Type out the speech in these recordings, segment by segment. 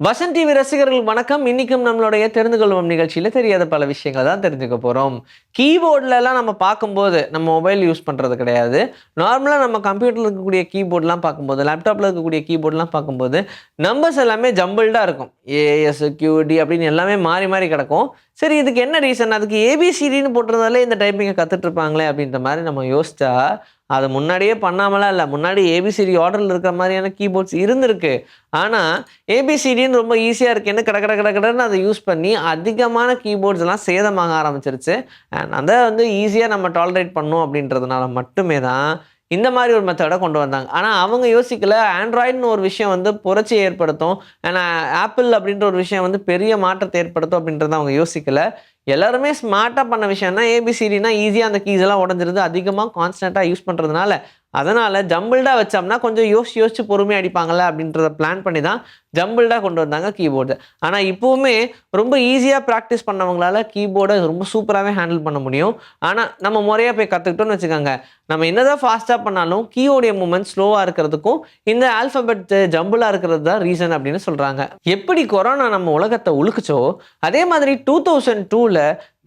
Vasan TV ரசிகர்கள் வணக்கம். இன்னைக்கும் நம்மளுடைய தெரிந்து கொள்வோம் நிகழ்ச்சியில தெரியாத பல விஷயங்களை தான் தெரிஞ்சுக்க போறோம். கீபோர்ட்ல எல்லாம் நம்ம பார்க்கும்போது நம்ம மொபைல் யூஸ் பண்றது கிடையாது. நார்மலா நம்ம கம்ப்யூட்டர்ல இருக்கக்கூடிய கீபோர்ட்லாம் பார்க்கும்போது, லேப்டாப்ல இருக்கக்கூடிய கீபோர்ட்லாம் பார்க்கும்போது நம்பர்ஸ் எல்லாமே ஜம்பிள்டா இருக்கும். ஏஎஸ், கியூடி அப்படின்னு எல்லாமே மாறி மாறி கிடக்கும். சரி, இதுக்கு என்ன ரீசன்? அதுக்கு ஏபிசிடின்னு போட்டிருந்தாலே இந்த டைப்பிங்கை கத்துட்டு இருப்பாங்களே அப்படின்ற மாதிரி நம்ம யோசிச்சா, அதை முன்னாடியே பண்ணாமலாம் இல்லை. முன்னாடி ஏபிசிடி ஆர்டரில் இருக்கிற மாதிரியான கீபோர்ட்ஸ் இருந்திருக்கு. ஆனால் ஏபிசிடின்னு ரொம்ப ஈஸியாக இருக்குன்னு கட கட கட கடன்னு அதை யூஸ் பண்ணி அதிகமான கீபோர்ட்ஸ் எல்லாம் சேதமாக ஆரம்பிச்சிருச்சு. அண்ட் அதை வந்து ஈஸியாக நம்ம டாலரேட் பண்ணணும் அப்படின்றதுனால மட்டுமே தான் இந்த மாதிரி ஒரு மெத்தடை கொண்டு வந்தாங்க. ஆனால் அவங்க யோசிக்கல, ஆண்ட்ராய்டுன்னு ஒரு விஷயம் வந்து புரட்சி ஏற்படுத்தும், ஏன்னா ஆப்பிள் அப்படின்ற ஒரு விஷயம் வந்து பெரிய மாற்றத்தை ஏற்படுத்தும் அப்படின்றத அவங்க யோசிக்கல. எல்லாருமே ஸ்மார்ட்டாக பண்ண விஷயம்னா ஏபிசிடினா ஈஸியாக அந்த கீஸ் எல்லாம் உடஞ்சிருது, அதிகமாக கான்ஸ்டண்ட்டாக யூஸ் பண்ணுறதுனால. அதனால் ஜம்பிள்டாக வச்சோம்னா கொஞ்சம் யோசிச்சு பொறுமையாக அடிப்பாங்கள்ல அப்படின்றத பிளான் பண்ணி தான் ஜம்பிள்டாக கொண்டு வந்தாங்க கீபோர்டு. ஆனால் இப்போவுமே ரொம்ப ஈஸியாக ப்ராக்டிஸ் பண்ணவங்களால கீபோர்டை ரொம்ப சூப்பராகவே ஹேண்டில் பண்ண முடியும். ஆனால் நம்ம முறையாக போய் கற்றுக்கிட்டோன்னு வச்சுக்கோங்க, நம்ம என்னதான் ஃபாஸ்ட்டாக பண்ணாலும் கீயோடைய மூமெண்ட் ஸ்லோவாக இருக்கிறதுக்கும் இந்த ஆல்ஃபபெட் ஜம்பிளாக இருக்கிறது தான் ரீசன் அப்படின்னு சொல்கிறாங்க. எப்படி கொரோனா நம்ம உலகத்தை உழுக்குச்சோ அதே மாதிரி 2002ல்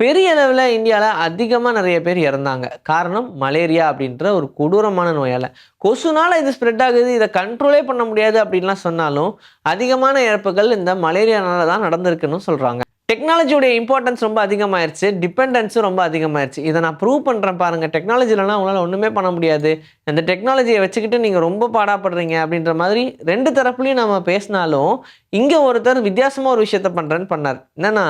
பெரிய அளவில் இந்தியாவில் அதிகமாக நிறைய பேர் இறந்தாங்க. காரணம் மலேரியா அப்படின்ற ஒரு கொடூரமான நோயால். கொசுனால இது ஸ்ப்ரெட் ஆகுது, இதை கண்ட்ரோலே பண்ண முடியாது அப்படின்லாம் சொன்னாலும் அதிகமான இறப்புகள் இந்த மலேரியானால தான் நடந்திருக்குன்னு சொல்கிறாங்க. டெக்னாலஜியோடைய இம்பார்ட்டன்ஸ் ரொம்ப அதிகமாயிருச்சு, டிபெண்டன்ஸும் ரொம்ப அதிகமாயிருச்சு. இதை நான் ப்ரூவ் பண்ணுறேன் பாருங்கள். டெக்னாலஜிலலாம் உங்களால் ஒன்றுமே பண்ண முடியாது, அந்த டெக்னாலஜியை வச்சுக்கிட்டு நீங்கள் ரொம்ப பாடாப்படுறீங்க அப்படின்ற மாதிரி ரெண்டு தரப்புலையும் நம்ம பேசினாலும், இங்கே ஒருத்தர் வித்தியாசமாக ஒரு விஷயத்த பண்ணுறேன்னு பண்ணார். என்னென்னா,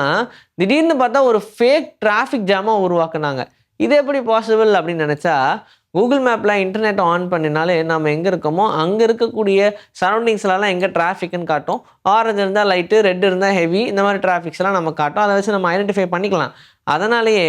திடீர்னு பார்த்தா ஒரு ஃபேக் டிராஃபிக் ஜாமாக உருவாக்குனாங்க. இது எப்படி பாசிபிள் அப்படின்னு நினச்சா, கூகுள் மேப்பில் இன்டர்நெட் ஆன் பண்ணினாலே நம்ம எங்கே இருக்கோமோ அங்கே இருக்கக்கூடிய சரௌண்டிங்ஸ்லாம் எங்கே டிராஃபிக்னு காட்டும். ஆரஞ்சு இருந்தால் லைட்டு, ரெட் இருந்தால் ஹெவி, இந்த மாதிரி டிராஃபிக்ஸ்லாம் நம்ம காட்டும். அதை வச்சு நம்ம ஐடென்டிஃபை பண்ணிக்கலாம். அதனாலேயே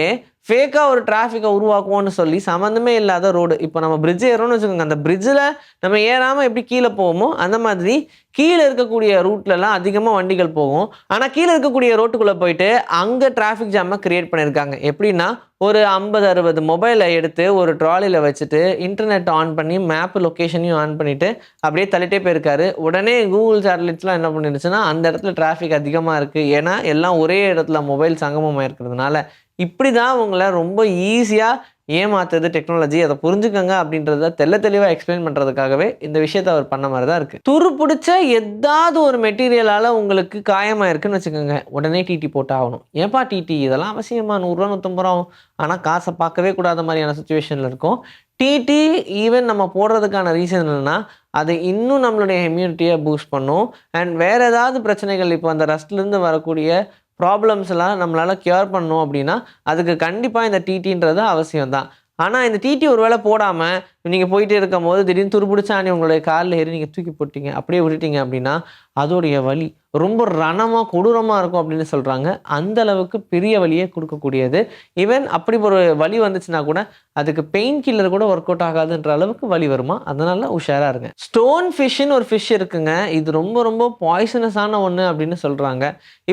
ஃபேக்காக ஒரு டிராஃபிக்கை உருவாக்குவோன்னு சொல்லி சம்மந்தமே இல்லாத ரோடு, இப்போ நம்ம பிரிட்ஜ் ஏறோம்னு வச்சுக்கோங்க, அந்த பிரிட்ஜில் நம்ம ஏறாமல் எப்படி கீழே போவோமோ அந்த மாதிரி கீழே இருக்கக்கூடிய ரூட்லலாம் அதிகமாக வண்டிகள் போகும். ஆனால் கீழே இருக்கக்கூடிய ரோட்டுக்குள்ளே போயிட்டு அங்கே டிராஃபிக் ஜாமை க்ரியேட் பண்ணியிருக்காங்க. எப்படின்னா, ஒரு 50-60 மொபைலை எடுத்து ஒரு ட்ராலியில் வச்சுட்டு இன்டர்நெட் ஆன் பண்ணி மேப் லொக்கேஷனையும் ஆன் பண்ணிவிட்டு அப்படியே தள்ளிட்டே போயிருக்காரு. உடனே கூகுள் சேட்டலைட்ஸ்லாம் என்ன பண்ணிருச்சுன்னா, அந்த இடத்துல டிராஃபிக் அதிகமாக இருக்குது, ஏன்னா எல்லாம் ஒரே இடத்துல மொபைல் சங்கமமாக இருக்கிறதுனால. இப்படி தான் அவங்கள ரொம்ப ஈஸியாக ஏமாத்துறது டெக்னாலஜி. அதை புரிஞ்சுக்கங்க அப்படின்றத தெளிவாக எக்ஸ்பிளைன் பண்ணுறதுக்காகவே இந்த விஷயத்தை அவர் பண்ண மாதிரி தான் இருக்குது. துரு பிடிச்ச ஏதாவது ஒரு மெட்டீரியலால் உங்களுக்கு காயமாக இருக்குன்னு வச்சுக்கோங்க, உடனே டிடி போட்டு ஆகணும். ஏன்பா டிடி, இதெல்லாம் அவசியமாக? 100 ரூபா 150 ரூபா, ஆனால் காசை பார்க்கவே கூடாத மாதிரியான சுச்சுவேஷனில் இருக்கும். டிடி ஈவன் நம்ம போடுறதுக்கான ரீசன் என்னென்னா, அது இன்னும் நம்மளுடைய இம்யூனிட்டியை பூஸ்ட் பண்ணும். அண்ட் வேறு ஏதாவது பிரச்சனைகள், இப்போ அந்த ரஸ்ட்லேருந்து வரக்கூடிய ப்ராப்ளம்ஸ் எல்லாம் நம்மளால் க்யூர் பண்ணணும் அப்படின்னா அதுக்கு கண்டிப்பாக இந்த டிடின்றது அவசியம் தான். ஆனால் இந்த டிடி ஒரு வேளை போடாமல் நீங்கள் போயிட்டே இருக்கும் போது திடீர்னு துருப்பிடிச்சாணி உங்களுடைய காலில் ஏறி நீங்கள் தூக்கி போட்டீங்க, அப்படியே விட்டுட்டீங்க அப்படின்னா அதோடைய வலி ரொம்ப ரணமாக கொடூரமாக இருக்கும் அப்படின்னு சொல்கிறாங்க. அந்த அளவுக்கு பெரிய வலியை கொடுக்கக்கூடியது. ஈவன் அப்படி ஒரு வலி வந்துச்சுன்னா கூட அதுக்கு பெயின் கில்லர் கூட ஒர்க் அவுட் ஆகாதுன்ற அளவுக்கு வலி வருமா. அதனால உஷாராக இருங்க. ஸ்டோன் ஃபிஷ்ஷுன்னு ஒரு ஃபிஷ் இருக்குங்க, இது ரொம்ப ரொம்ப பாய்சனஸான ஒன்று அப்படின்னு சொல்கிறாங்க.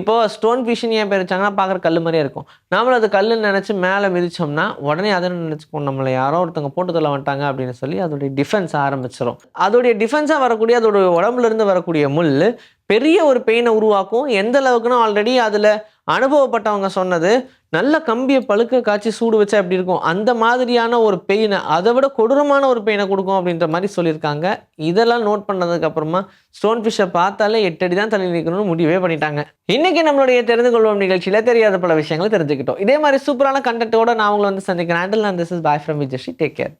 இப்போது ஸ்டோன் ஃபிஷ்ஷுன்னு ஏன் பேர் வச்சாங்கன்னா, பார்க்குற கல் மாதிரியே இருக்கும். நாமளும் அது கல்லுன்னு நினச்சி மேலே மிதிச்சோம்னா உடனே அதை நினச்சிப்போம், நம்மளை யாரோ ஒருத்தவங்க போட்டு தள்ள வந்துட்டாங்க அப்படின்னு சொல்லி அதோடைய டிஃபென்ஸ் ஆரம்பிச்சிடும். அதோடைய டிஃபென்ஸாக வரக்கூடிய அதோடைய உடம்புலேருந்து வரக்கூடிய முள் பெரிய ஒரு பெயினை உருவாக்கும். எந்த அளவுக்குன்னா, ஆல்ரெடி அதில் அனுபவப்பட்டவங்க சொன்னது, நல்ல கம்பியை பழுக்க காய்ச்சி சூடு வச்சா எப்படி இருக்கும் அந்த மாதிரியான ஒரு பெயினை, அதை விட கொடூரமான ஒரு பெயினை கொடுக்கும் அப்படின்ற மாதிரி சொல்லியிருக்காங்க. இதெல்லாம் நோட் பண்ணதுக்கப்புறமா ஸ்டோன் ஃபிஷ்ஷை பார்த்தாலே 8 அடி தான் தள்ளி நிற்கணும்னு முடிவே பண்ணிட்டாங்க. இன்னைக்கு நம்மளுடைய தெரிந்து கொள்வோம் நிகழ்ச்சியில் தெரியாத பல விஷயங்களை தெரிஞ்சுக்கிட்டோம். இதே மாதிரி சூப்பரான கண்டென்ட்டோட நான் உங்களை வந்து சந்திக்கிறேன். This is bye from Vijayasri. Take care.